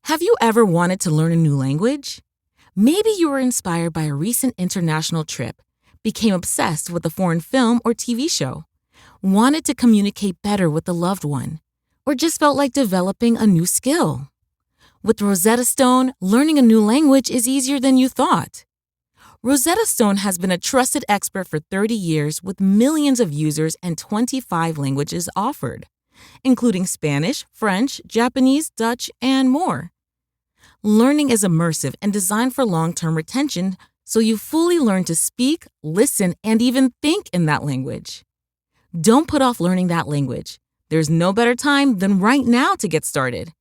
Have you ever wanted to learn a new language? Maybe you were inspired by a recent international trip, became obsessed with a foreign film or TV show, wanted to communicate better with a loved one, or just felt like developing a new skill. With Rosetta Stone, learning a new language is easier than you thought. Rosetta Stone has been a trusted expert for 30 years with millions of users and 25 languages offered, including Spanish, French, Japanese, Dutch, and more. Learning is immersive and designed for long-term retention, so you fully learn to speak, listen, and even think in that language. Don't put off learning that language. There's no better time than right now to get started.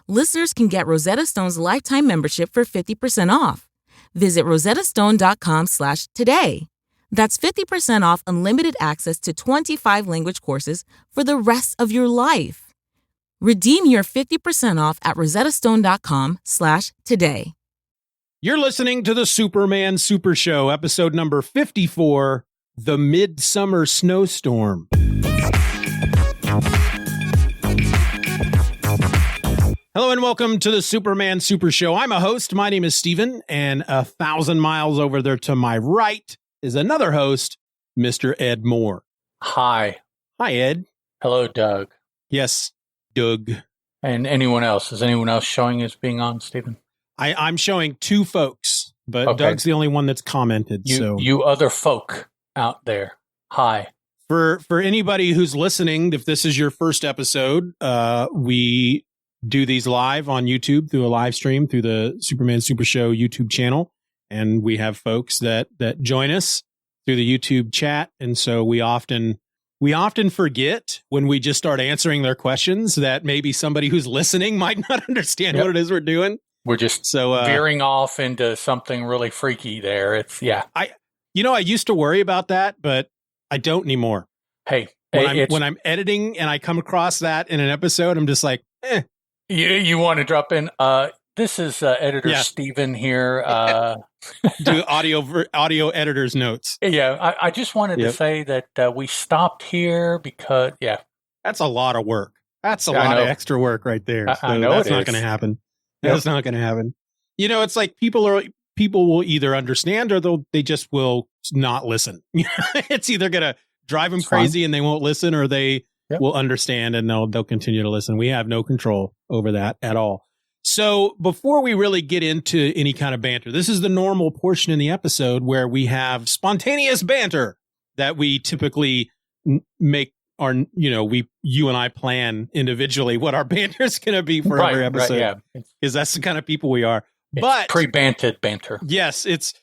Listeners can get Rosetta Stone's lifetime membership for 50% off. Visit rosettastone.com/today. That's 50% off unlimited access to 25 language courses for the rest of your life. Redeem your 50% off at rosettastone.com/today. You're listening to the Superman Super Show, episode number 54, The Midsummer Snowstorm. Hello and welcome to the Superman Super Show. I'm a host. My name is Steeven, and 1,000 miles over there to my right is another host, Mr. Ed Moore. Hi. Hi, Ed. Hello, Doug. Yes, Doug. And anyone else? Is anyone else showing as being on, Steeven? I'm showing two folks, but Okay. Doug's the only one that's commented. You other folk out there. Hi. For anybody who's listening, if this is your first episode, we do these live on YouTube through a live stream through the Superman Super Show YouTube channel. And we have folks that join us through the YouTube chat. And so we often forget when we just start answering their questions that maybe somebody who's listening might not understand what it is we're doing. We're just veering off into something really freaky there. I used to worry about that, but I don't anymore. Hey, when I'm editing and I come across that in an episode, I'm just like, eh. You want to drop in? This is editor Steeven here. Do audio editor's notes. Yeah, I just wanted to say that we stopped here because, that's a lot of work. That's a lot of extra work right there. I know that's not going to happen. That's not going to happen. You know, it's like people will either understand or they just will not listen. It's either going to drive them crazy and they won't listen, or they will understand and they'll continue to listen. We have no control over that at all. So before we really get into any kind of banter, this is the normal portion in the episode where we have spontaneous banter that we typically make you and I plan individually what our banter is going to be for every episode. Because that's the kind of people we are. But pre-banted banter. Yes, it's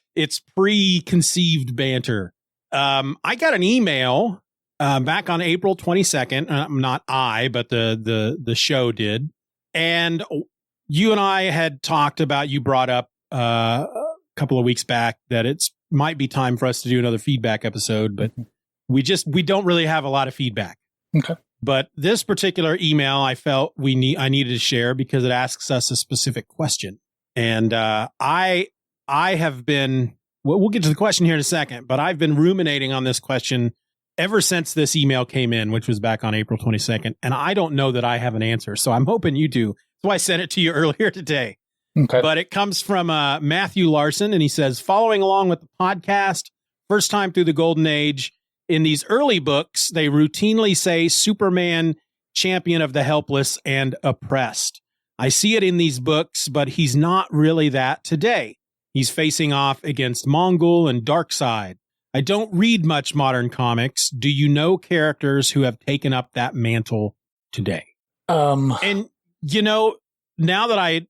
preconceived banter. I got an email back on April 22nd. Not I, but the show did. And you and I had talked about, you brought up a couple of weeks back that might be time for us to do another feedback episode, but we don't really have a lot of feedback. Okay. But this particular email I felt I needed to share because it asks us a specific question. And I have been, we'll get to the question here in a second, but I've been ruminating on this question ever since this email came in, which was back on April 22nd. And I don't know that I have an answer. So I'm hoping you do. So I sent it to you earlier today. Okay. But it comes from Matthew Larson, and he says, following along with the podcast, first time through the Golden Age, in these early books, they routinely say Superman, champion of the helpless and oppressed. I see it in these books, but he's not really that today. He's facing off against Mongol and Darkseid. I don't read much modern comics. Do you know characters who have taken up that mantle today? And now that I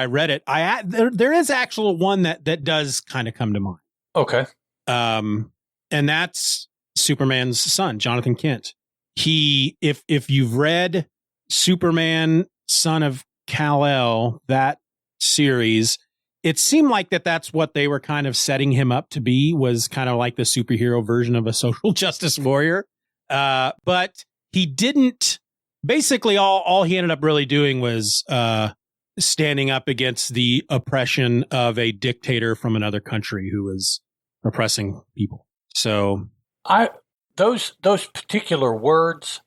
read it, there is actual one that does kind of come to mind. Okay. And that's Superman's son, Jonathan Kent. If you've read Superman, Son of Kal-El, that series, it seemed like that's what they were kind of setting him up to be, was kind of like the superhero version of a social justice warrior. But he didn't, basically all he ended up really doing was standing up against the oppression of a dictator from another country who was oppressing people. So those particular words,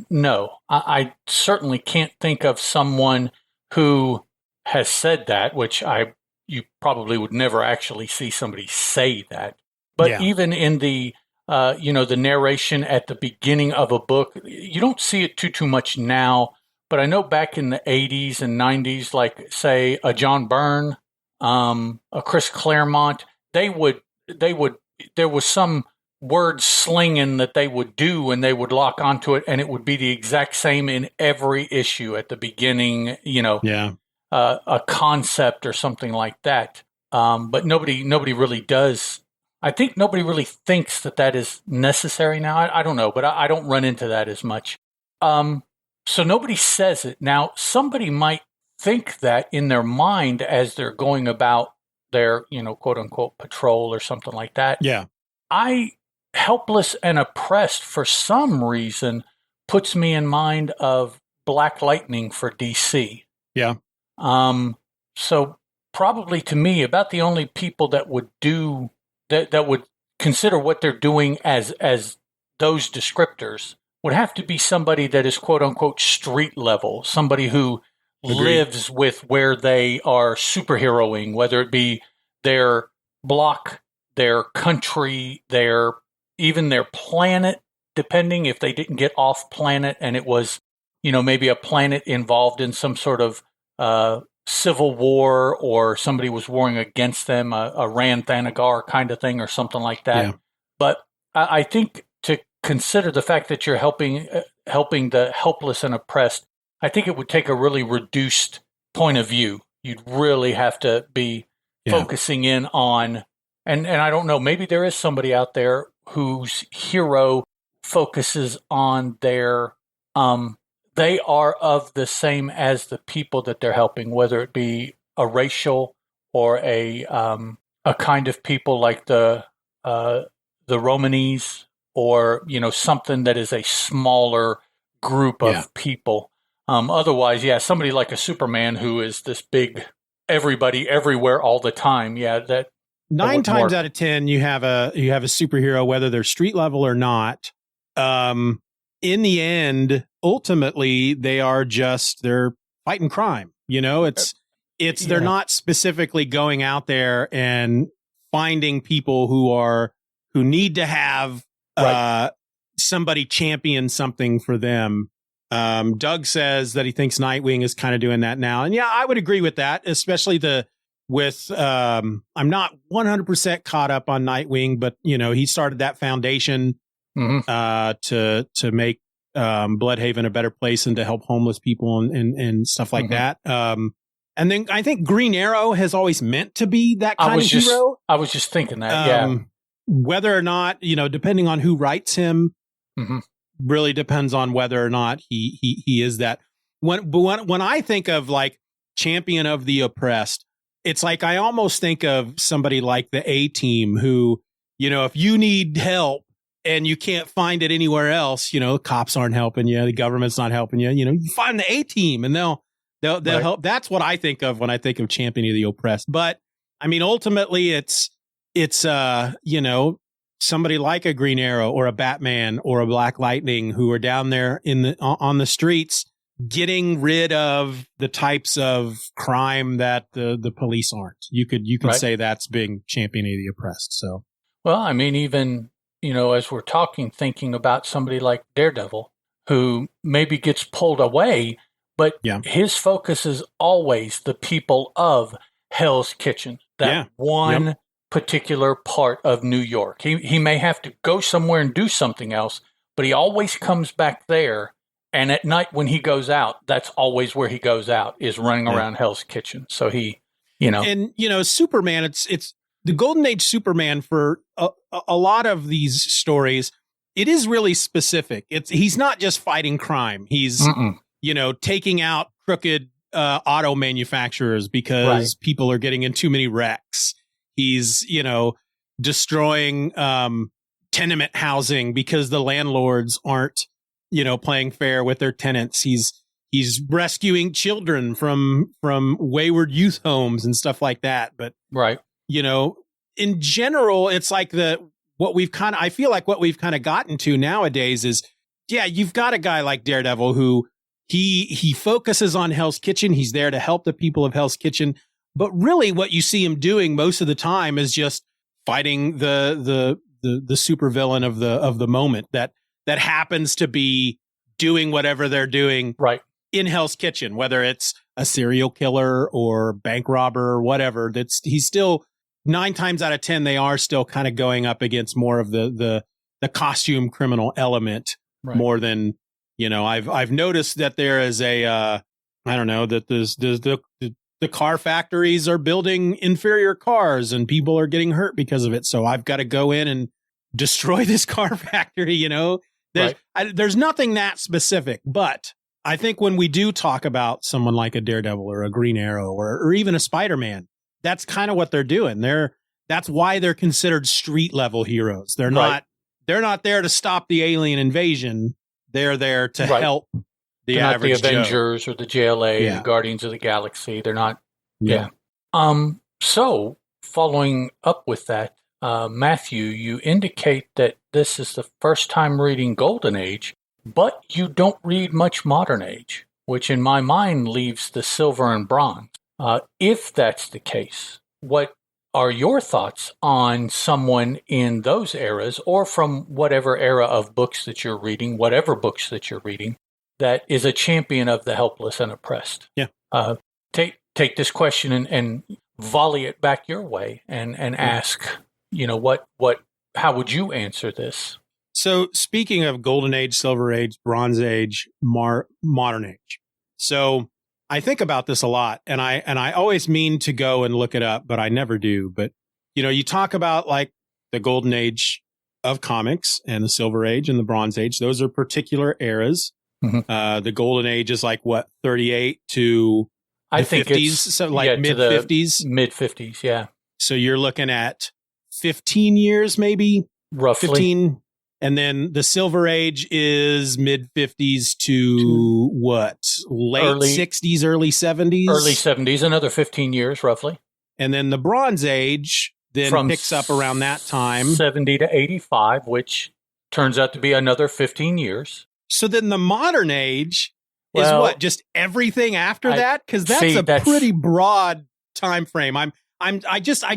no, I certainly can't think of someone who has said that, which you probably would never actually see somebody say that. But even in the the narration at the beginning of a book, you don't see it too much now. But I know back in the 80s and 90s, like say a John Byrne, a Chris Claremont, there was some word slinging that they would do, and they would lock onto it, and it would be the exact same in every issue at the beginning. A concept or something like that. But nobody really does. I think nobody really thinks that is necessary now. I don't know, but I don't run into that as much. So nobody says it. Now, somebody might think that in their mind as they're going about their, quote unquote, patrol or something like that. Yeah. Helpless and oppressed, for some reason, puts me in mind of Black Lightning for DC. Yeah. So probably to me, about the only people that would do that would consider what they're doing as those descriptors would have to be somebody that is quote unquote street level, somebody who lives with where they are superheroing, whether it be their block, their country, even their planet, depending if they didn't get off planet and it was, maybe a planet involved in some sort of civil war, or somebody was warring against them, a Rand Thanagar kind of thing or something like that. Yeah. But I think to consider the fact that you're helping the helpless and oppressed, I think it would take a really reduced point of view. You'd really have to be focusing in on, and I don't know, maybe there is somebody out there whose hero focuses on their, they are of the same as the people that they're helping, whether it be a racial or a kind of people like the Romanese, or something that is a smaller group of people. Otherwise, somebody like a Superman who is this big everybody everywhere all the time. That 9 times out of 10 you have a superhero, whether they're street level or not. In the end, ultimately, they're fighting crime. They're not specifically going out there and finding people who need to have somebody champion something for them. Doug says that he thinks Nightwing is kind of doing that now. And I would agree with that, especially I'm not 100% caught up on Nightwing, but he started that foundation to make Bloodhaven a better place and to help homeless people and stuff like that. And then I think Green Arrow has always meant to be that kind of hero. I was just thinking that, whether or not, depending on who writes him, really depends on whether or not he is that. When I think of like champion of the oppressed, it's like I almost think of somebody like the A-Team who, if you need help and you can't find it anywhere else, cops aren't helping you, the government's not helping you, you find the A-Team and they'll help. That's what I think of when I think of champion of the oppressed. But I mean, ultimately it's somebody like a Green Arrow or a Batman or a Black Lightning who are down there on the streets getting rid of the types of crime that the police aren't. You could say that's being champion of the oppressed. So, well, I mean, even, as we're talking, thinking about somebody like Daredevil, who maybe gets pulled away, but his focus is always the people of Hell's Kitchen, that one particular part of New York. He may have to go somewhere and do something else, but he always comes back there. And at night when he goes out, that's always where he goes out, is running around Hell's Kitchen. So he, And, Superman, it's the Golden Age Superman for a lot of these stories. It is really specific. He's not just fighting crime. He's, taking out crooked auto manufacturers because people are getting in too many wrecks. He's, destroying tenement housing because the landlords aren't, playing fair with their tenants. He's rescuing children from wayward youth homes and stuff like that. But, in general, it's like I feel like what we've kind of gotten to nowadays is, you've got a guy like Daredevil who he focuses on Hell's Kitchen. He's there to help the people of Hell's Kitchen. But really what you see him doing most of the time is just fighting the supervillain of the moment that happens to be doing whatever they're doing in Hell's Kitchen, whether it's a serial killer or bank robber or whatever. He's still 9 times out of 10, they are still kind of going up against more of the costume criminal element more than, I've noticed that there is that the car factories are building inferior cars and people are getting hurt because of it. So I've got to go in and destroy this car factory, There's nothing that specific, but I think when we do talk about someone like a Daredevil or a Green Arrow or even a Spider-Man, that's kind of what they're doing. That's why they're considered street level heroes. They're not there to stop the alien invasion. They're there to help the average Joe. Not the Avengers or the JLA, the Guardians of the Galaxy. They're not. Yeah. So following up with that, Matthew, you indicate that this is the first time reading Golden Age, but you don't read much Modern Age, which in my mind leaves the Silver and Bronze. If that's the case, what are your thoughts on someone in those eras or from whatever era of books that you're reading, whatever books that you're reading, that is a champion of the helpless and oppressed? Yeah. Take this question and volley it back your way and ask, how would you answer this? So speaking of Golden Age, Silver Age, Bronze Age, Modern Age. So I think about this a lot, and I always mean to go and look it up, but I never do. But, you talk about like the Golden Age of comics and the Silver Age and the Bronze Age. Those are particular eras. Mm-hmm. The Golden Age is like 38 to the 50s, so like mid 50s. Mid 50s, yeah. So you're looking at 15 years, maybe roughly 15. And then the Silver Age is mid 50s to what? Late 60s, early 70s? Early 70s, another 15 years, roughly. And then the Bronze Age then picks up around that time. 70 to 85, which turns out to be another 15 years. So then the Modern Age is what? Just everything after that? Because that's pretty broad time frame. I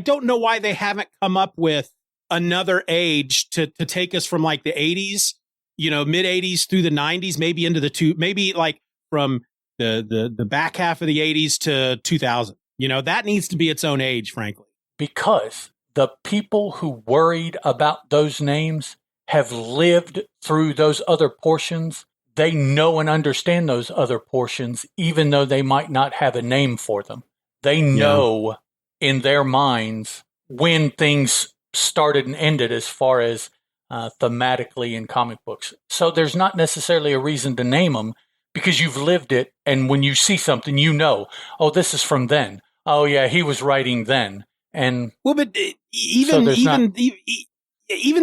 don't know why they haven't come up with another age to take us from like the 80s, mid 80s through the 90s, maybe into maybe like from the back half of the 80s to 2000. That needs to be its own age, frankly. Because the people who worried about those names have lived through those other portions. They know and understand those other portions, even though they might not have a name for them. They know in their minds when things started and ended as far as thematically in comic books. So there's not necessarily a reason to name them because you've lived it. And when you see something, oh, this is from then. Oh, yeah, he was writing then. And but even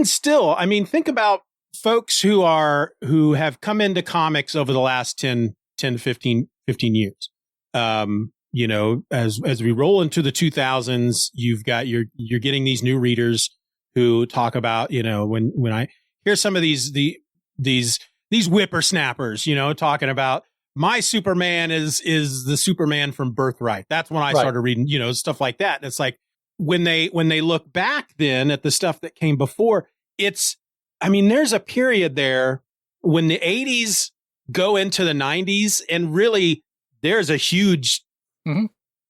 still, I mean, think about folks who have come into comics over the last 10 to 15 years. As we roll into the 2000s, you're getting these new readers who talk about, when I hear some of these whippersnappers, talking about my Superman is the Superman from Birthright. That's when I started reading, stuff like that. And it's like when they look back then at the stuff that came before, there's a period there when the 80s go into the 90s and really there's a huge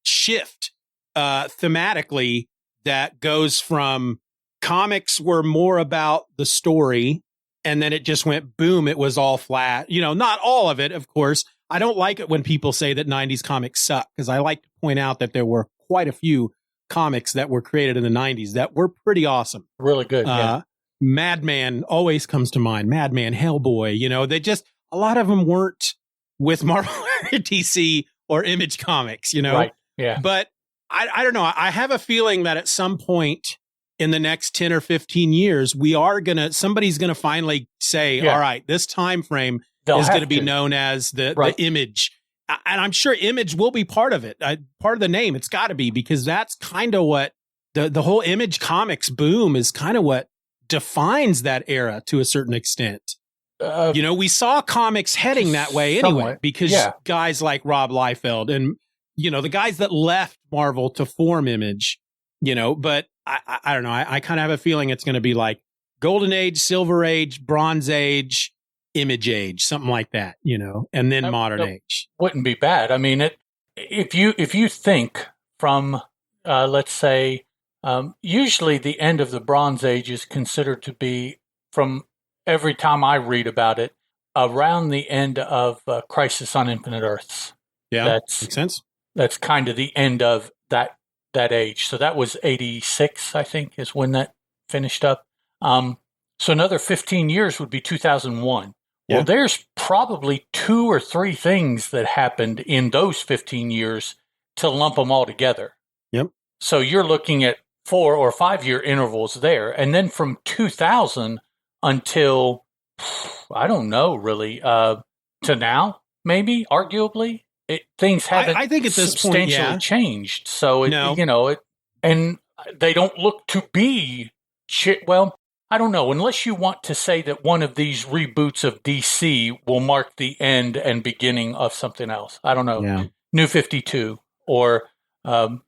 shift thematically that goes from comics were more about the story and then it just went boom, it was all flat. Not all of it, of course. I don't like it when people say that 90s comics suck because I like to point out that there were quite a few comics that were created in the 90s that were pretty awesome. Really good. Madman always comes to mind. Madman, Hellboy, they just, a lot of them weren't with Marvel or DC or Image Comics, Right. Yeah. But I don't know. I have a feeling that at some point in the next 10 or 15 years, somebody's going to finally say, all right, this time frame is going to be known as the Image. And I'm sure Image will be part of it, part of the name. It's got to be, because that's kind of what the whole Image Comics boom is kind of what defines that era to a certain extent. We saw comics heading that way anyway, somewhat, because guys like Rob Liefeld and, the guys that left Marvel to form Image, but I don't know. I kind of have a feeling it's going to be like Golden Age, Silver Age, Bronze Age, Image Age, something like that, and then Modern Age. Wouldn't be bad. I mean, if you think from, let's say, usually the end of the Bronze Age is considered to be, from every time I read about it, around the end of Crisis on Infinite Earths. Yeah, makes sense. That's kind of the end of that age. So that was 86, I think, is when that finished up. So another 15 years would be 2001. Yeah. Well, there's probably 2 or 3 things that happened in those 15 years to lump them all together. Yep. So you're looking at 4 or 5 year intervals there. And then from 2000 until, I don't know, really, to now, maybe, arguably, things haven't I think at this substantially point, changed. So, and they don't look to be, well, I don't know, unless you want to say that one of these reboots of DC will mark the end and beginning of something else. I don't know. Yeah. New 52 or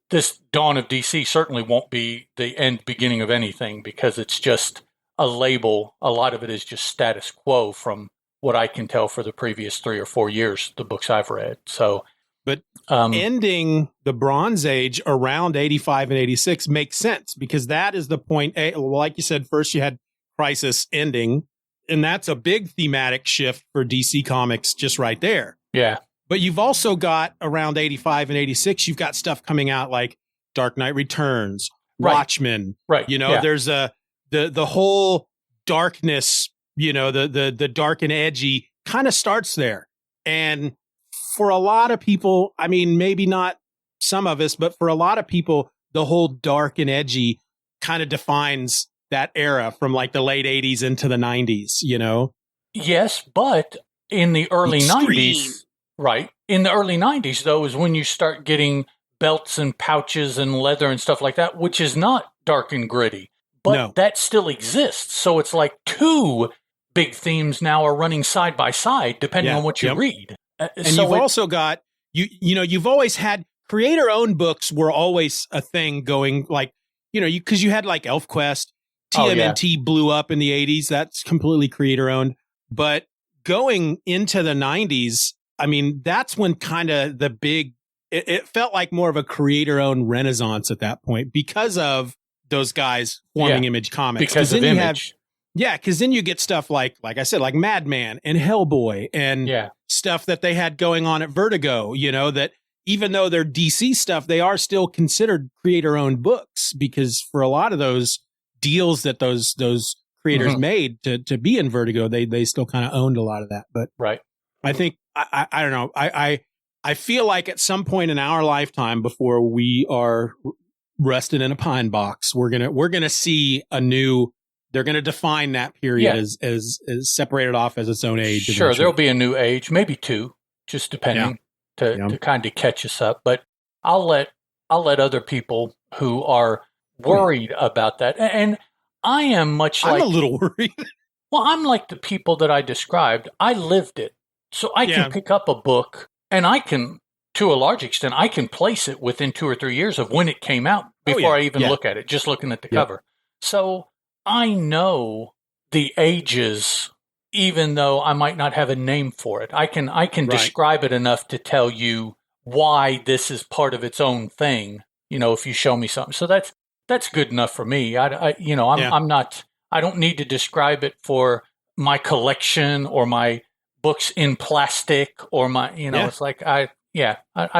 this Dawn of DC certainly won't be the end beginning of anything, because it's just a label. A lot of it is just status quo from what I can tell for the previous 3 or 4 years, the books I've read. So, but ending the Bronze Age around 85 and 86 makes sense, because that is the point. Like you said, first you had Crisis ending, and that's a big thematic shift for DC Comics just right there. Yeah. But you've also got around 85 and 86, you've got stuff coming out like Dark Knight Returns, Watchmen. Right. There's the whole darkness, the dark and edgy kind of starts there. And for a lot of people, I mean, maybe not some of us, but for a lot of people, the whole dark and edgy kind of defines that era from like the late 80s into the 90s, Yes, but in the early 90s, right? In the early 90s, though, is when you start getting belts and pouches and leather and stuff like that, which is not dark and gritty, but that still exists. So it's like 2 big themes now are running side by side, depending on what you read. And so you've also got, you've always had creator-owned books were always a thing going, like, because you had like ElfQuest, TMNT blew up in the 80s. That's completely creator-owned. But going into the 90s, I mean, that's when kind of the big, it felt like more of a creator-owned renaissance at that point, because of those guys forming Image Comics. Because of Image. Because then you get stuff like I said, like Madman and Hellboy and stuff that they had going on at Vertigo, that even though they're DC stuff, they are still considered creator-owned books, because for a lot of those deals that those creators made to be in Vertigo, they still kind of owned a lot of that. But I think, I don't know, I feel like at some point in our lifetime, before we are rested in a pine box, we're gonna see a new. They're going to define that period as separated off as its own age. Sure, eventually. There'll be a new age, maybe 2, just depending to kind of catch us up. But I'll let other people who are worried about that. And I am much like, I'm a little worried. Well, I'm like the people that I described. I lived it, so I can pick up a book, and I can, to a large extent, I can place it within 2 or 3 years of when it came out before I even look at it, just looking at the cover. So I know the ages, even though I might not have a name for it. I can describe it enough to tell you why this is part of its own thing, if you show me something. So that's good enough for me. I'm not, I don't need to describe it for my collection or my books in plastic or my, it's like, I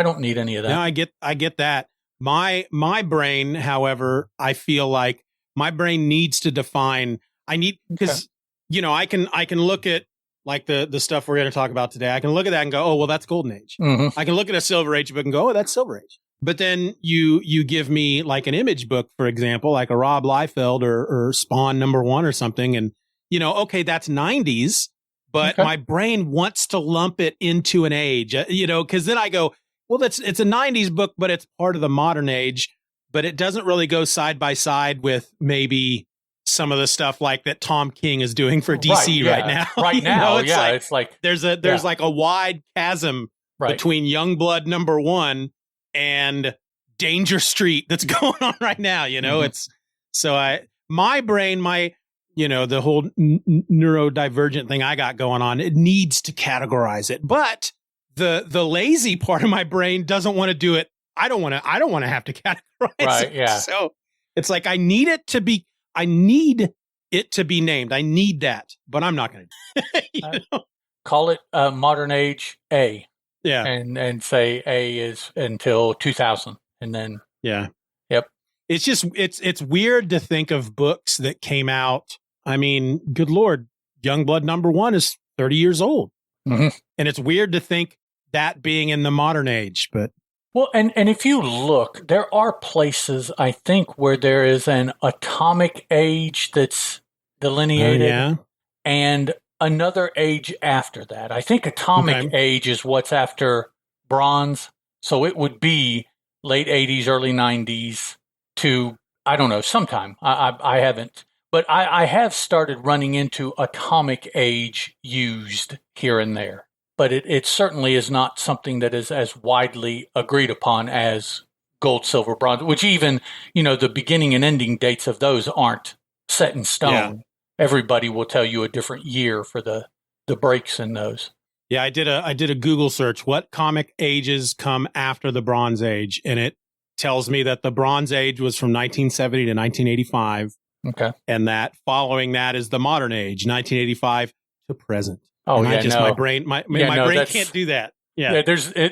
don't need any of that. No, I get that. My brain, however, I feel like my brain needs to define. Because I can look at like the stuff we're going to talk about today. I can look at that and go, oh well, that's Golden Age. I can look at a Silver Age book and go, oh, that's Silver Age. But then you give me like an Image book, for example, like a Rob Liefeld or Spawn #1 or something, and okay, that's 90s, but my brain wants to lump it into an age, because then I go, well, it's a 90s book, but it's part of the modern age. But it doesn't really go side by side with maybe some of the stuff like that Tom King is doing for DC right now. Right now, it's yeah. like, It's like there's like a wide chasm between Youngblood #1 and Danger Street that's going on right now. It's so my brain, the whole neurodivergent thing I got going on, it needs to categorize it. But the lazy part of my brain doesn't want to do it. I don't want to have to categorize it. Yeah. So it's like I need it to be named. I need that, but I'm not going to. Call it modern age A. Yeah. And say A is until 2000. And then. Yeah. Yep. It's just, it's weird to think of books that came out. I mean, good Lord, Youngblood #1 is 30 years old. Mm-hmm. And it's weird to think that being in the modern age, but. Well, and if you look, there are places, I think, where there is an atomic age that's delineated and another age after that. I think atomic age is what's after bronze. So it would be late 80s, early 90s to, I don't know, sometime. I haven't. But I have started running into atomic age used here and there. But it certainly is not something that is as widely agreed upon as gold, silver, bronze, which even, the beginning and ending dates of those aren't set in stone. Yeah. Everybody will tell you a different year for the breaks in those. Yeah, I did a Google search. What comic ages come after the Bronze Age? And it tells me that the Bronze Age was from 1970 to 1985. Okay. And that following that is the Modern Age, 1985 to present. Oh, and yeah, my brain brain can't do that. Yeah,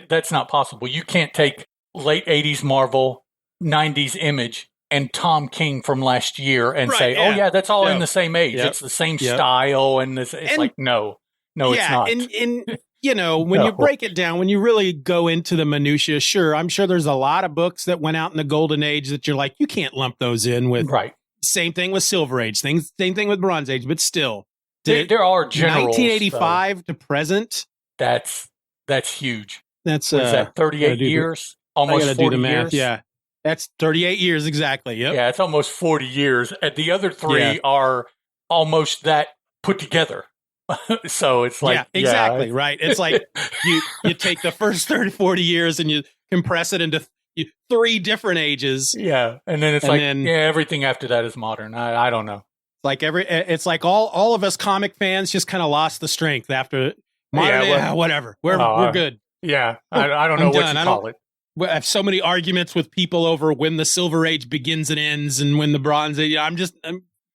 that's not possible. You can't take late 80s Marvel, 90s Image, and Tom King from last year and say, oh, yeah, that's all in the same age. Yep. It's the same style. And it's like, no, it's not. And when you break it down, when you really go into the minutia, sure, I'm sure there's a lot of books that went out in the Golden Age that you're like, you can't lump those in with. Right. Same thing with Silver Age, same thing with Bronze Age, but still. There are generals. 1985 to present. That's huge. That's what is that, 38 years? Almost 40 do the math. years? Yeah. That's 38 years exactly. Yep. Yeah, it's almost 40 years. And the other three are almost that put together. So it's like exactly right. It's like you take the first 30, 40 years and you compress it into 3 different ages. Yeah. And then everything after that is modern. I don't know. It's like all of us comic fans just kind of lost the strength after modern. Whatever. We're good. Yeah. I don't know what you call it. I have so many arguments with people over when the Silver Age begins and ends and when the Bronze Age. I'm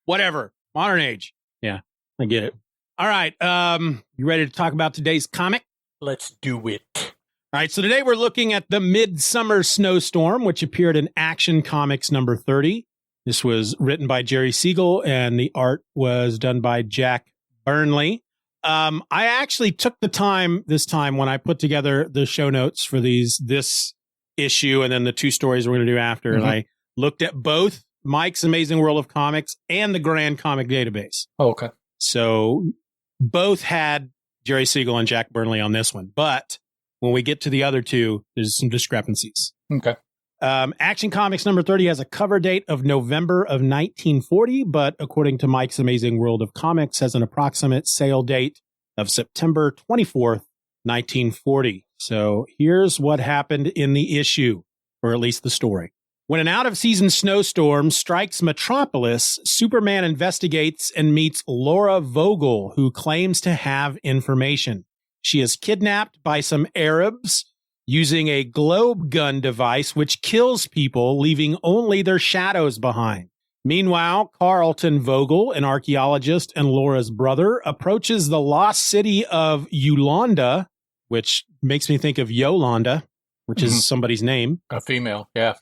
whatever. Modern Age. Yeah, I get it. All right. You ready to talk about today's comic? Let's do it. All right. So today we're looking at the Midsummer Snowstorm, which appeared in Action Comics number 30. This was written by Jerry Siegel, and the art was done by Jack Burnley. I actually took the time this time when I put together the show notes for this issue and then the 2 stories we're going to do after, and I looked at both Mike's Amazing World of Comics and the Grand Comic Database. Oh, okay. So both had Jerry Siegel and Jack Burnley on this one, but when we get to the other 2, there's some discrepancies. Okay. Action Comics number 30 has a cover date of November of 1940, but according to Mike's Amazing World of Comics, has an approximate sale date of September 24th, 1940. So here's what happened in the issue, or at least the story. When an out-of-season snowstorm strikes Metropolis, Superman investigates and meets Laura Vogel, who claims to have information. She is kidnapped by some Arabs using a globe gun device which kills people, leaving only their shadows behind. Meanwhile, Carlton Vogel, an archaeologist and Laura's brother, approaches the lost city of Yolanda, which makes me think of Yolanda, which is somebody's name. A female, yeah.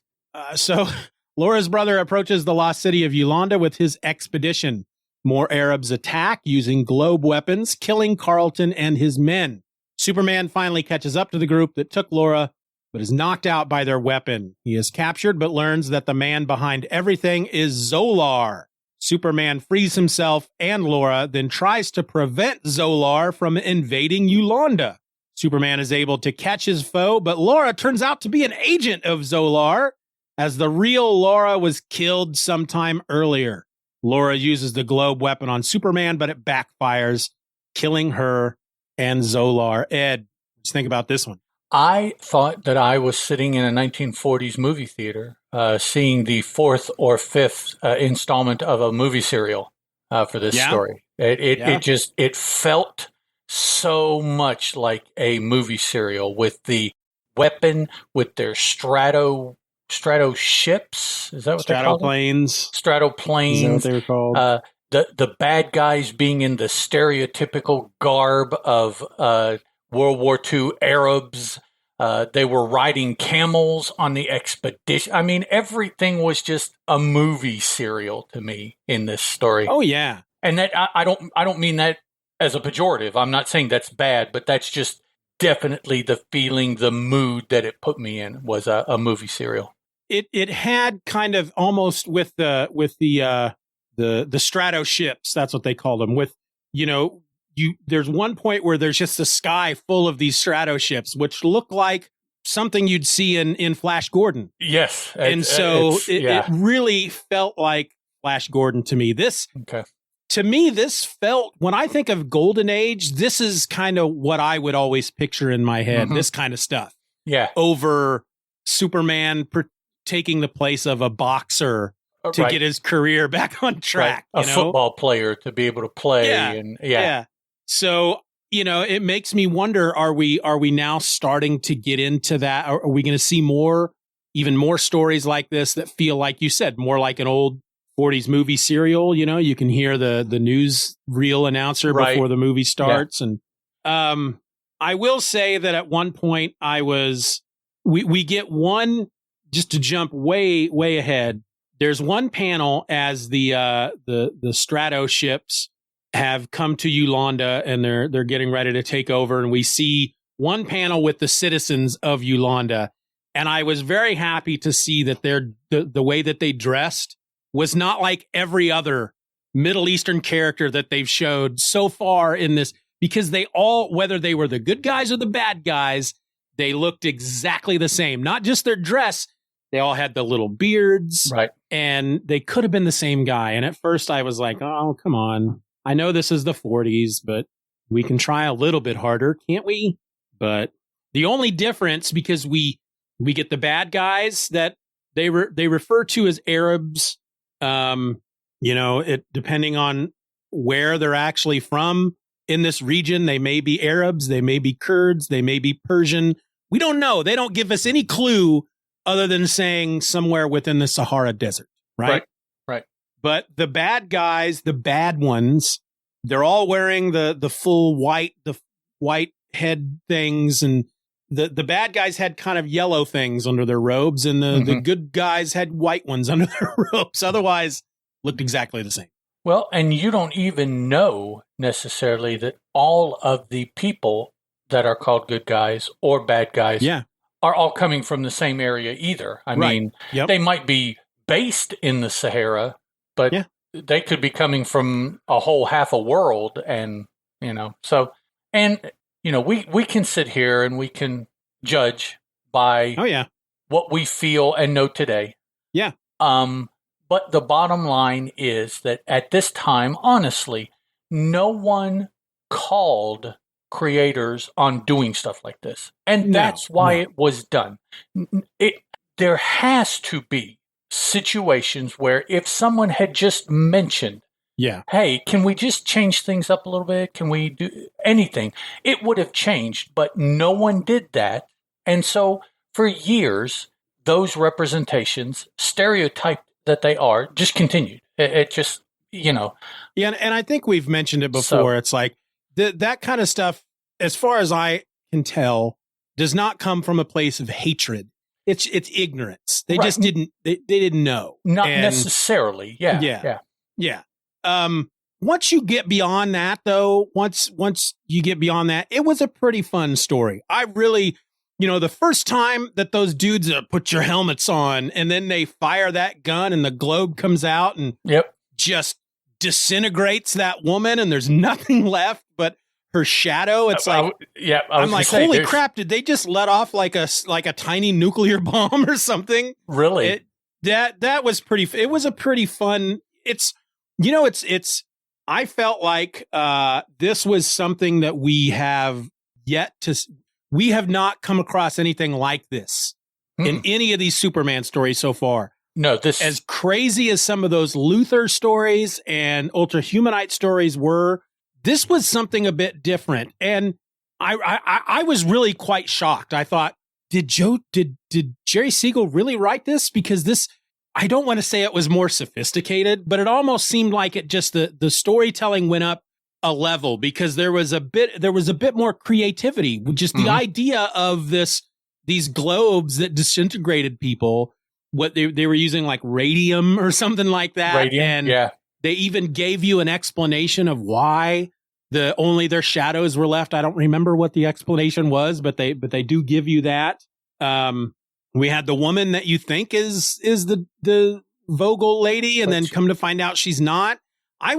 So Laura's brother approaches the lost city of Yolanda with his expedition. More Arabs attack using globe weapons, killing Carlton and his men. Superman finally catches up to the group that took Laura, but is knocked out by their weapon. He is captured, but learns that the man behind everything is Zolar. Superman frees himself and Laura, then tries to prevent Zolar from invading Yolanda. Superman is able to catch his foe, but Laura turns out to be an agent of Zolar, as the real Laura was killed sometime earlier. Laura uses the globe weapon on Superman, but it backfires, killing her and Zolar. Ed, what do you think about this one? I thought that I was sitting in a 1940s movie theater, seeing the fourth or fifth installment of a movie serial for this story. It felt so much like a movie serial with the weapon, with their stratoships. Is that what they're called? Stratoplanes. Is that what they were called? The bad guys being in the stereotypical garb of World War II Arabs. They were riding camels on the expedition. I mean, everything was just a movie serial to me in this story. Oh yeah, and that I don't mean that as a pejorative. I'm not saying that's bad, but that's just definitely the feeling, the mood that it put me in was a movie serial. It had kind of almost with the stratoships. That's what they called them. With there's one point where there's just a sky full of these stratoships, which look like something you'd see in Flash Gordon. Yes, and so it really felt like Flash Gordon to me. To me, this felt, when I think of Golden Age, this is kind of what I would always picture in my head. This kind of stuff. Yeah, over Superman taking the place of a boxer to get his career back on track. Right. A football player to be able to play. So, it makes me wonder, are we now starting to get into that? Are we going to see even more stories like this that feel, like you said, more like an old 40s movie serial? You can hear the news reel announcer before the movie starts. And I will say that at one point we get one, just to jump way, way ahead. There's one panel as the stratoships have come to Yolanda and they're getting ready to take over, and we see one panel with the citizens of Yolanda, and I was very happy to see that the way that they dressed was not like every other Middle Eastern character that they've showed so far in this, because they all, whether they were the good guys or the bad guys, they looked exactly the same. Not just their dress, they all had the little beards, right? And they could have been the same guy. And at first I was like, oh, come on. I know this is the 40s, but we can try a little bit harder, can't we? But the only difference, because we get the bad guys that they refer to as Arabs, depending on where they're actually from in this region, they may be Arabs, they may be Kurds, they may be Persian. We don't know. They don't give us any clue other than saying somewhere within the Sahara Desert, right? Right. But the bad guys, the bad ones, they're all wearing the full white head things, and the bad guys had kind of yellow things under their robes, and the good guys had white ones under their robes. Otherwise, looked exactly the same. Well, and you don't even know necessarily that all of the people that are called good guys or bad guys are all coming from the same area either. I mean, they might be based in the Sahara, but they could be coming from a whole half a world. And, we can sit here and we can judge by what we feel and know today. Yeah. But the bottom line is that at this time, honestly, no one called creators on doing stuff like this. And that's why it was done. There has to be situations where if someone had just mentioned, hey, can we just change things up a little bit? Can we do anything? It would have changed, but no one did that. And so for years, those representations, stereotyped that they are, just continued. It just, Yeah, and I think we've mentioned it before. It's like that kind of stuff, as far as I can tell, does not come from a place of hatred. It's ignorance. They just didn't know. Not necessarily. Yeah. Once you get beyond that, though, once you get beyond that, it was a pretty fun story. I really, the first time that those dudes put your helmets on and then they fire that gun and the globe comes out and just disintegrates that woman and there's nothing left but her shadow. It's like, I'm like, holy crap! Did they just let off like a tiny nuclear bomb or something? Really? That was pretty. It was a pretty fun. It's it's I felt like this was something that we have not come across anything like this in any of these Superman stories so far. No, this as crazy as some of those Luthor stories and Ultra Humanite stories were, this was something a bit different. And I was really quite shocked. I thought, did Jerry Siegel really write this? Because this, I don't want to say it was more sophisticated, but it almost seemed like it just the storytelling went up a level because there was a bit more creativity. Just the idea of these globes that disintegrated people. What they were using, like radium or something like that. Radium, and yeah. They even gave you an explanation of why only their shadows were left. I don't remember what the explanation was, but they do give you that. We had the woman that you think is the Vogel lady, and then come to find out she's not. I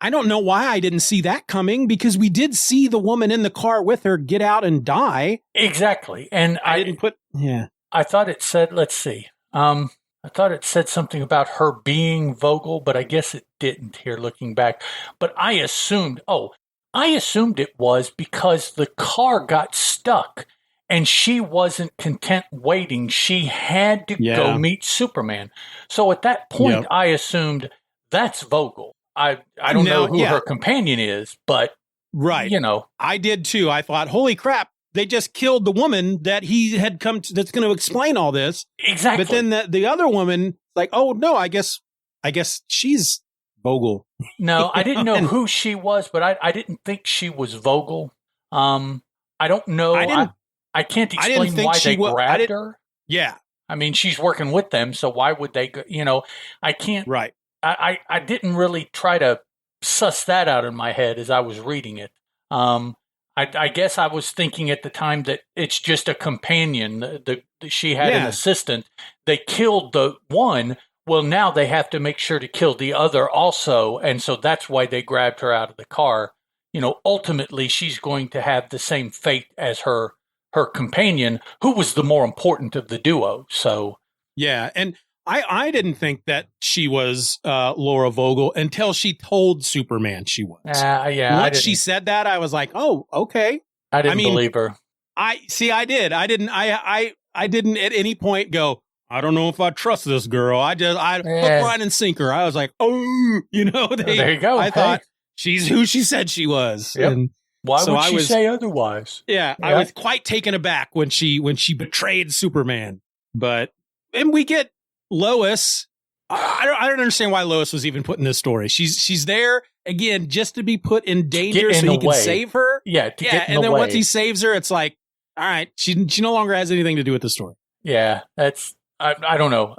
don't know why I didn't see that coming, because we did see the woman in the car with her get out and die. Exactly. And I didn't put, yeah. I thought it said, let's see. I thought it said something about her being Vogel, but I guess it didn't here looking back. But I assumed it was because the car got stuck and she wasn't content waiting. She had to go meet Superman. So at that point, I assumed that's Vogel. I don't know who her companion is, but right. I did too. I thought, holy crap. They just killed the woman that he had come to, that's going to explain all this. Exactly. But then the other woman, like, oh no, I guess she's Vogel. No, I didn't know who she was, but I didn't think she was Vogel. I don't know. I can't explain why they grabbed her. Yeah. I mean, she's working with them, so why would they go, I can't. Right. I didn't really try to suss that out in my head as I was reading it. I guess I was thinking at the time that it's just a companion. She had an assistant. They killed the one. Well, now they have to make sure to kill the other also. And so that's why they grabbed her out of the car. Ultimately, she's going to have the same fate as her companion, who was the more important of the duo. So, yeah. And I didn't think that she was Laura Vogel until she told Superman she was. Once she said that, I was like, oh, okay. I didn't believe her. I did. I didn't at any point go, I don't know if I trust this girl. Hook, line, and sinker. I was like, oh, there you go. I thought she's who she said she was. Yep. And why would she say otherwise? Yeah, I was quite taken aback when she betrayed Superman. And we get Lois. I don't understand why Lois was even put in this story. She's there again just to be put in danger so he can save her. Yeah, and then once he saves her, it's like, all right, she no longer has anything to do with the story. Yeah, that's I don't know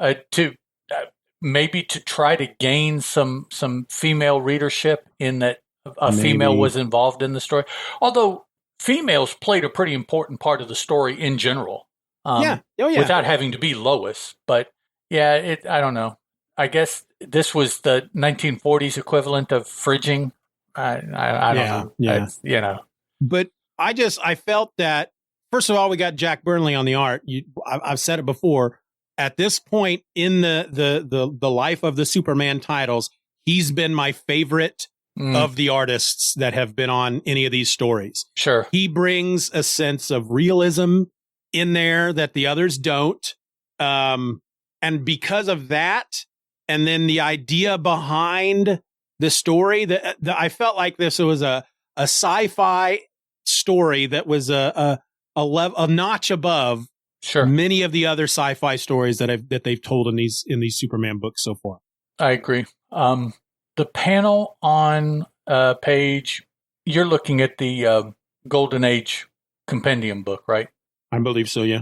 maybe to try to gain some female readership in that a female was involved in the story. Although females played a pretty important part of the story in general. Without having to be Lois, but. Yeah, I don't know. I guess this was the 1940s equivalent of fridging. I don't know. Yeah. But I felt that, first of all, we got Jack Burnley on the art. I've said it before. At this point in the life of the Superman titles, he's been my favorite of the artists that have been on any of these stories. Sure. He brings a sense of realism in there that the others don't. And because of that, and then the idea behind the story, that I felt like this was a sci-fi story that was a notch above many of the other sci-fi stories that they've told in these Superman books so far. I agree. The panel on page, you're looking at the Golden Age compendium book, right? I believe so. Yeah.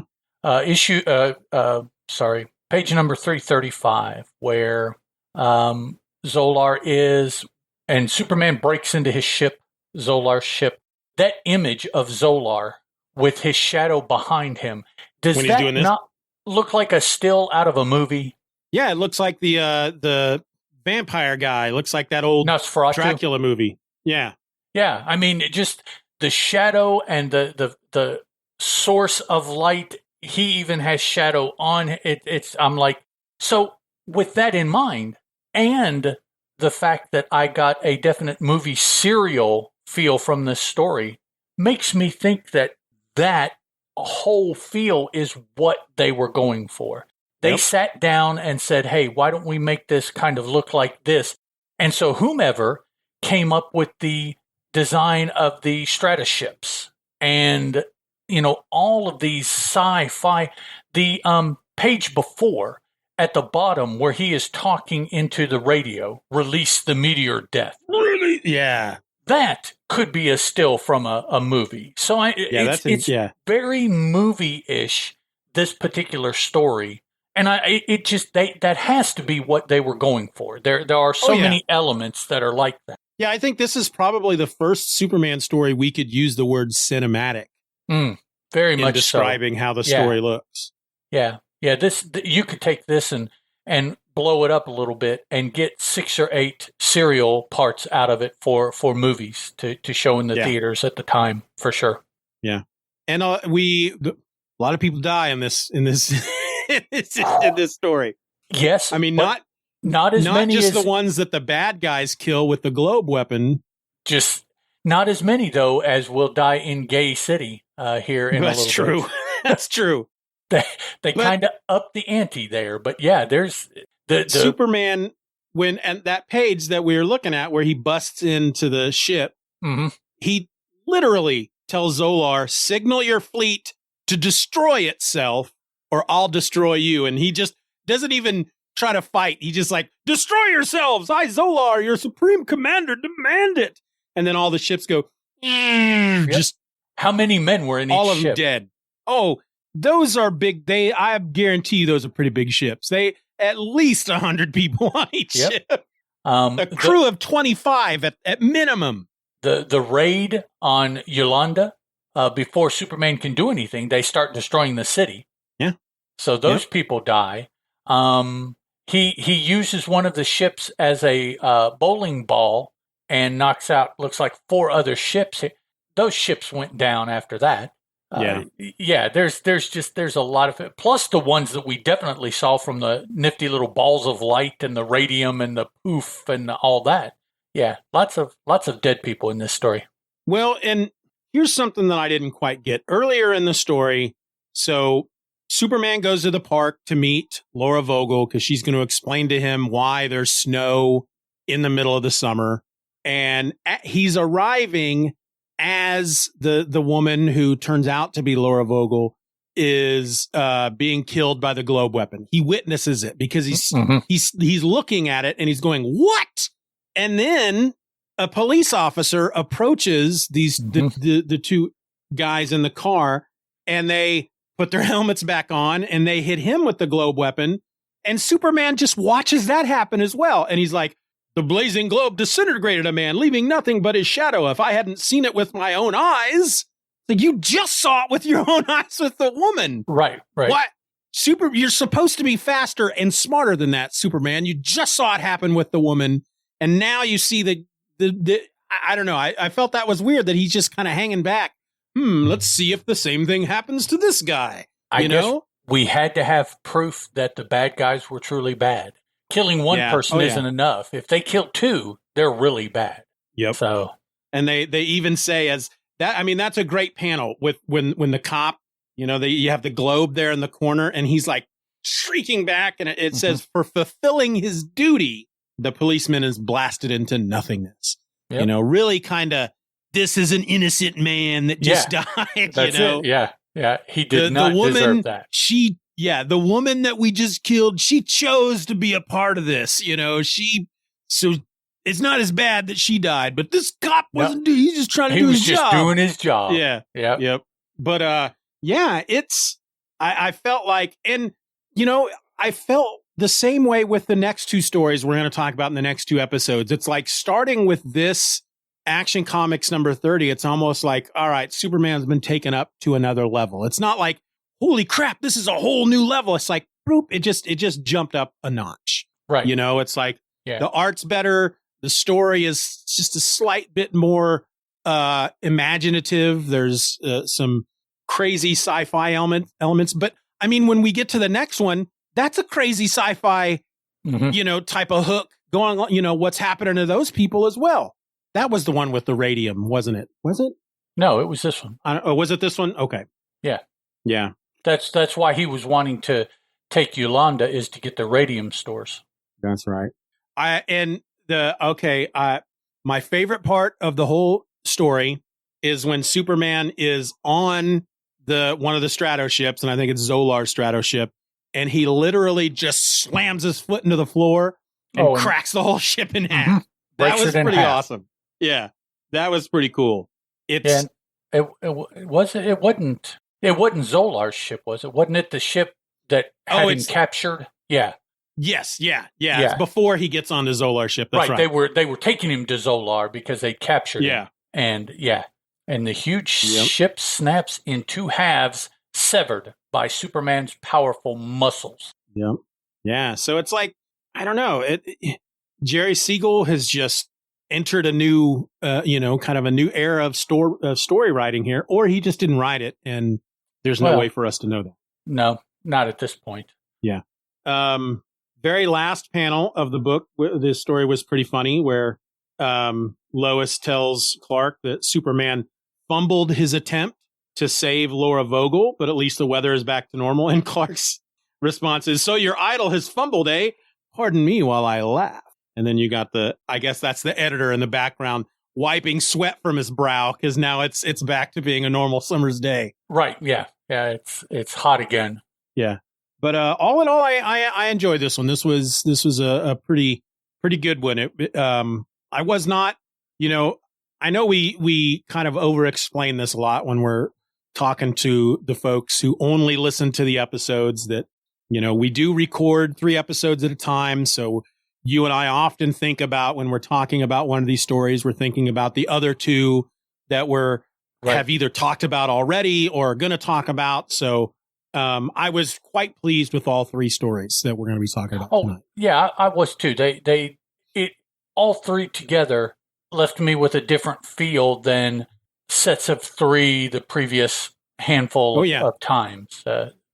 Page number 335, where Zolar is, and Superman breaks into his ship, Zolar's ship. That image of Zolar with his shadow behind him, does that not look like a still out of a movie? Yeah, it looks like the vampire guy. It looks like that old Nosferatu Dracula movie. Yeah. Yeah, I mean, just the shadow and the source of light. He even has shadow on it. I'm like, so with that in mind, and the fact that I got a definite movie serial feel from this story makes me think that whole feel is what they were going for. They sat down and said, hey, why don't we make this kind of look like this? And so whomever came up with the design of the stratoships and, all of these sci-fi, the page before at the bottom where he is talking into the radio, release the meteor death. Really? Yeah. That could be a still from a movie. So it's very movie-ish, this particular story. And that has to be what they were going for. There are so many elements that are like that. Yeah, I think this is probably the first Superman story we could use the word cinematic. Very much describing how the story looks. Yeah. Yeah, you could take this and blow it up a little bit and get 6 or 8 serial parts out of it for movies to show in the theaters at the time, for sure. Yeah. And a lot of people die in this in this story. Yes. I mean, not as not many just as the ones that the bad guys kill with the globe weapon. Just not as many though as will die in Gay City here in a little true. bit. That's true. They kind of up the ante there, but yeah, there's the Superman and that page that we were looking at where he busts into the ship. Mm-hmm. He literally tells Zolar, "Signal your fleet to destroy itself, or I'll destroy you." And he just doesn't even try to fight. He just like, "Destroy yourselves! I, Zolar, your supreme commander, demand it." And then all the ships go. Just how many men were in each ship? All of them dead. Oh. Those are big. I guarantee you those are pretty big ships. They at least 100 people on each ship. A crew of 25 at minimum. The raid on Yolanda, before Superman can do anything, they start destroying the city. Yeah. So those people die. He uses one of the ships as a bowling ball and knocks out, looks like 4 other ships. Those ships went down after that. There's a lot of it. Plus the ones that we definitely saw from the nifty little balls of light and the radium and the poof and all that. Yeah, lots of dead people in this story. Well, and here's something that I didn't quite get earlier in the story. So Superman goes to the park to meet Laura Vogel because she's going to explain to him why there's snow in the middle of the summer, and he's arriving as the woman who turns out to be Laura Vogel is being killed by the globe weapon. He witnesses it because he's looking at it and he's going, "What?" And then a police officer approaches the 2 guys in the car, and they put their helmets back on and they hit him with the globe weapon. And Superman just watches that happen as well. And he's like, "The blazing globe disintegrated a man, leaving nothing but his shadow. If I hadn't seen it with my own eyes." Like, you just saw it with your own eyes with the woman. Right. What? You're supposed to be faster and smarter than that, Superman. You just saw it happen with the woman. And now you see the I don't know. I felt that was weird that he's just kind of hanging back. Let's see if the same thing happens to this guy. I guess we had to have proof that the bad guys were truly bad. Killing one person isn't enough. If they kill 2, they're really bad. Yep. So, and they even say as that. I mean, that's a great panel with when the cop, you have the globe there in the corner, and he's like shrieking back, and it says, "For fulfilling his duty, the policeman is blasted into nothingness." Yep. Really kind of, this is an innocent man that just died. That's it. Yeah. He did not deserve that. The woman that we just killed, she chose to be a part of this. So it's not as bad that she died, but this cop wasn't. He's just trying to do his job. He was just doing his job. Yeah. Yep. But I felt like, and I felt the same way with the next 2 stories we're going to talk about in the next 2 episodes. It's like starting with this Action Comics number 30. It's almost like, all right, Superman's been taken up to another level. It's not like, holy crap, this is a whole new level. It's like, boop, it just jumped up a notch. Right. It's like the art's better. The story is just a slight bit more imaginative. There's some crazy sci-fi elements. But I mean, when we get to the next one, that's a crazy sci-fi, type of hook going on, what's happening to those people as well. That was the one with the radium, wasn't it? Was it? No, it was this one. Was it this one? Okay. Yeah. Yeah. That's why he was wanting to take Yolanda, is to get the radium stores. That's right. My favorite part of the whole story is when Superman is on one of the stratoships, and I think it's Zolar stratoship, and he literally just slams his foot into the floor and cracks the whole ship in half. Mm-hmm. That was pretty awesome. Yeah, that was pretty cool. It wasn't Zolar's ship, was it? Wasn't it the ship that had him captured? Yeah. Yes, yeah. It's before he gets on the Zolar ship. That's right. They were taking him to Zolar because they captured him. And the huge ship snaps in two halves, severed by Superman's powerful muscles. Yep. Yeah. So it's like, I don't know. Jerry Siegel has just entered a new, kind of a new era of story writing here, or he just didn't write it, and there's no way for us to know that. No, not at this point. Yeah. Very last panel of the book, this story was pretty funny, where Lois tells Clark that Superman fumbled his attempt to save Laura Vogel, but at least the weather is back to normal. And Clark's response is, "So your idol has fumbled, eh? Pardon me while I laugh." And then you got I guess that's the editor in the background wiping sweat from his brow, because now it's back to being a normal summer's day. Right. Yeah. Yeah. It's hot again. Yeah. But all in all, I enjoyed this one. This was a pretty good one. I was not, I know we kind of over-explain this a lot when we're talking to the folks who only listen to the episodes, that, we do record 3 episodes at a time. So you and I often think about, when we're talking about one of these stories, we're thinking about the other 2 that have either talked about already or are going to talk about. So I was quite pleased with all 3 stories that we're going to be talking about tonight. Yeah, I was too. All 3 together left me with a different feel than sets of 3 the previous handful of times.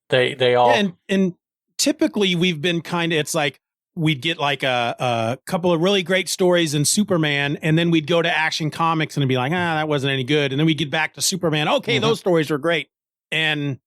They all and typically we've been it's like we'd get like a couple of really great stories in Superman, and then we'd go to Action Comics and it'd be like, that wasn't any good, and then we get back to Superman. Okay, those stories were great, and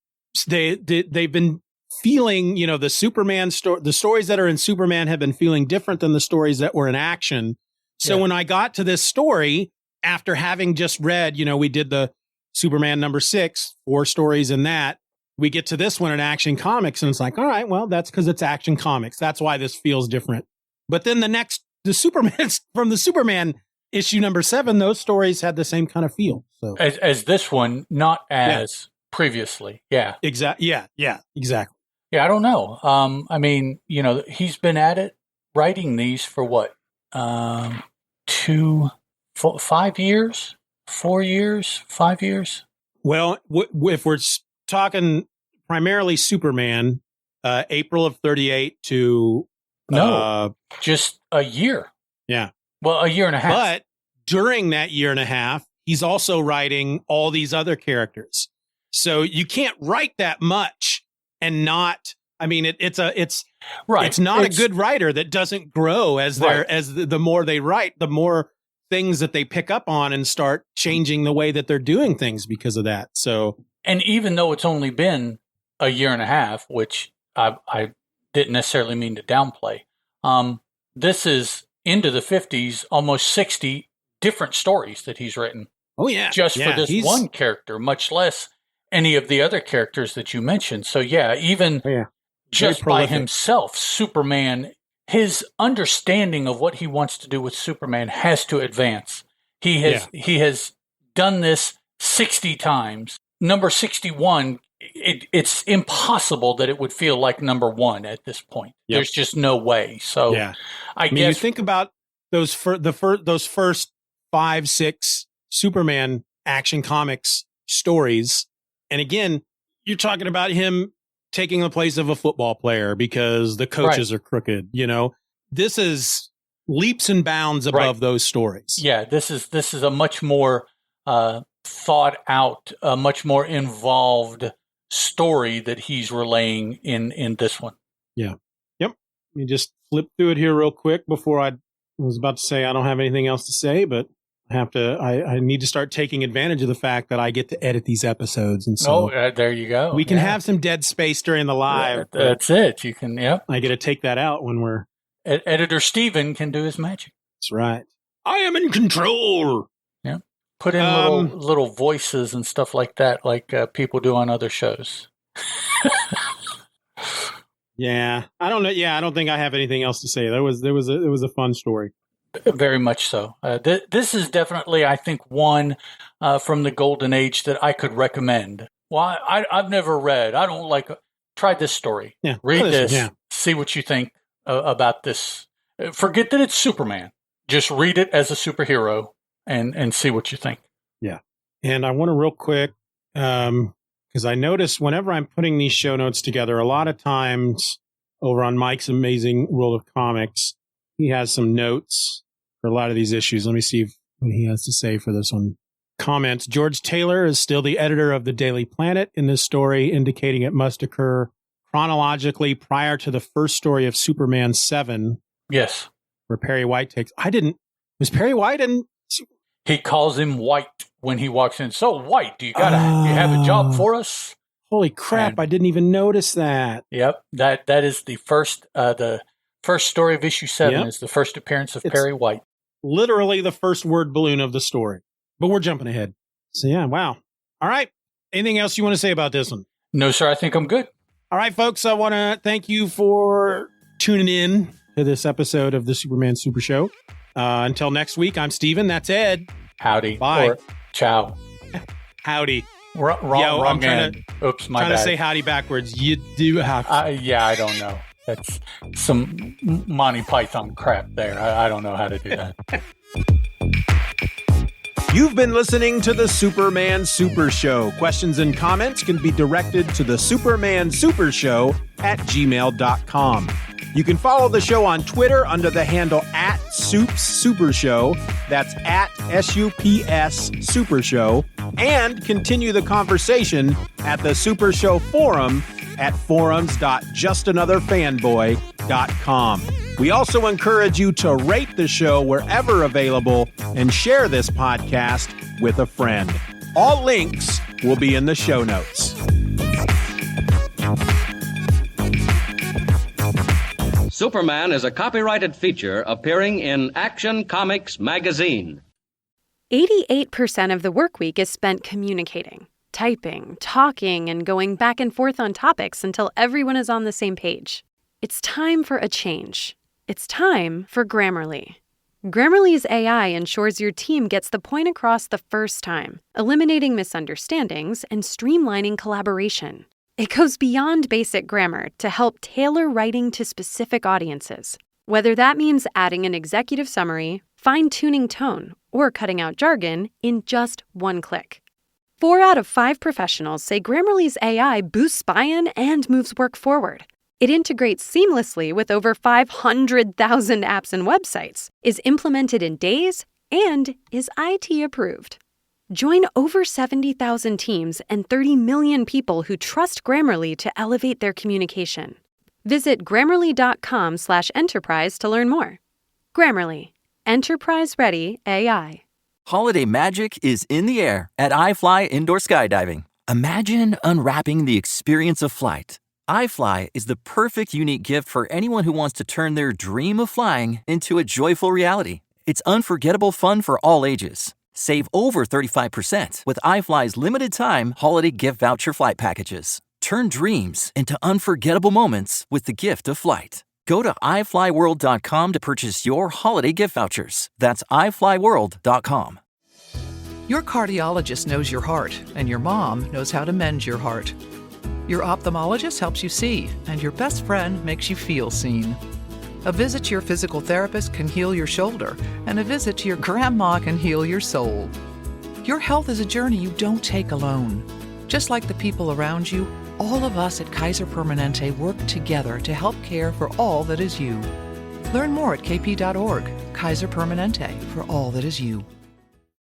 they've been feeling, the Superman the stories that are in Superman have been feeling different than the stories that were in Action. So when I got to this story, after having just read, we did the Superman number 6, 4 stories in that, we get to this one in Action Comics, and it's like, all right, well, that's because it's Action Comics. That's why this feels different. But then the Superman from the Superman issue number 7, those stories had the same kind of feel. So as this one, not as previously. Yeah. Exactly. Yeah, exactly. Yeah, I don't know. I mean, he's been at it writing these for what? 5 years? 4 years? 5 years? Well, if we're talking primarily Superman, April of 38 to... just a year. Yeah. Well, a year and a half. But during that year and a half, he's also writing all these other characters. So you can't write that much and not... I mean, it's not a good writer that doesn't grow as the more they write, the more things that they pick up on and start changing the way that they're doing things because of that. So, and even though it's only been a year and a half, which I didn't necessarily mean to downplay, this is into the 50s, almost 60 different stories that he's written. Oh yeah, just for this one character, much less any of the other characters that you mentioned. So just by himself, Superman, his understanding of what he wants to do with Superman has to advance. He has done this 60 times. Number 61, it's impossible that it would feel like number 1 at this point. Yep. There's just no way. So I guess you think about those first 5, 6 Superman Action Comics stories, and again, you're talking about him taking the place of a football player because the coaches are crooked. This is leaps and bounds above those stories. Yeah, this is a much more thought out, a much more involved story that he's relaying in this one. Yeah. Yep. Let me just flip through it here real quick before I was about to say I don't have anything else to say, but I need to start taking advantage of the fact that I get to edit these episodes. And so there you go. We can have some dead space during the live. That's it. You can, I get to take that out when we're... Editor Steeven can do his magic. That's right. I am in control. Yeah. Put in little voices and stuff like that, like people do on other shows. Yeah. I don't know. Yeah, I don't think I have anything else to say. It was a fun story. Very much so. This is definitely, I think, one from the Golden Age that I could recommend. Well, I've never read. I don't like. Try this story. Yeah, read this. Yeah. See what you think about this. Forget that it's Superman. Just read it as a superhero and see what you think. Yeah. And I want to real quick, because I notice whenever I'm putting these show notes together, a lot of times over on Mike's Amazing World of Comics, he has some notes for a lot of these issues. Let me see what he has to say for this one. Comments. George Taylor is still the editor of the Daily Planet in this story, indicating it must occur chronologically prior to the first story of Superman 7. Yes. Where Perry White takes... Was Perry White in... He calls him White when he walks in. So, White, do you have a job for us? Holy crap, I didn't even notice that. Yep. That is the first story of issue 7 is the first appearance of Perry White. Literally the first word balloon of the story. But we're jumping ahead. So, yeah, wow. All right. Anything else you want to say about this one? No, sir. I think I'm good. All right, folks. I want to thank you for tuning in to this episode of the Superman Super Show. Until next week, I'm Steven. That's Ed. Howdy. Bye. Or ciao. Howdy. Wrong I'm trying hand. Oops, my bad. Trying to say howdy backwards. You do have to. Yeah, I don't know. That's some Monty Python crap there. I don't know how to do that. You've been listening to the Superman Super Show. Questions and comments can be directed to the Superman Super Show at gmail.com. You can follow the show on Twitter under the handle @SoupsSuperShow. That's @SUPS Super Show. And continue the conversation at the Super Show Forum at forums.justanotherfanboy.com. We also encourage you to rate the show wherever available and share this podcast with a friend. All links will be in the show notes. Superman is a copyrighted feature appearing in Action Comics magazine. 88% of the work week is spent communicating, typing, talking, and going back and forth on topics until everyone is on the same page. It's time for a change. It's time for Grammarly. Grammarly's AI ensures your team gets the point across the first time, eliminating misunderstandings and streamlining collaboration. It goes beyond basic grammar to help tailor writing to specific audiences, whether that means adding an executive summary, fine-tuning tone, or cutting out jargon in just one click. 4 out of 5 professionals say Grammarly's AI boosts buy-in and moves work forward. It integrates seamlessly with over 500,000 apps and websites, is implemented in days, and is IT approved. Join over 70,000 teams and 30 million people who trust Grammarly to elevate their communication. Visit Grammarly.com/enterprise to learn more. Grammarly. Enterprise-ready AI. Holiday magic is in the air at iFly Indoor Skydiving. Imagine unwrapping the experience of flight. iFly is the perfect unique gift for anyone who wants to turn their dream of flying into a joyful reality. It's unforgettable fun for all ages. Save over 35% with iFly's limited-time holiday gift voucher flight packages. Turn dreams into unforgettable moments with the gift of flight. Go to iFlyWorld.com to purchase your holiday gift vouchers. That's iFlyWorld.com. Your cardiologist knows your heart, and your mom knows how to mend your heart. Your ophthalmologist helps you see, and your best friend makes you feel seen. A visit to your physical therapist can heal your shoulder, and a visit to your grandma can heal your soul. Your health is a journey you don't take alone. Just like the people around you, all of us at Kaiser Permanente work together to help care for all that is you. Learn more at kp.org. Kaiser Permanente, for all that is you.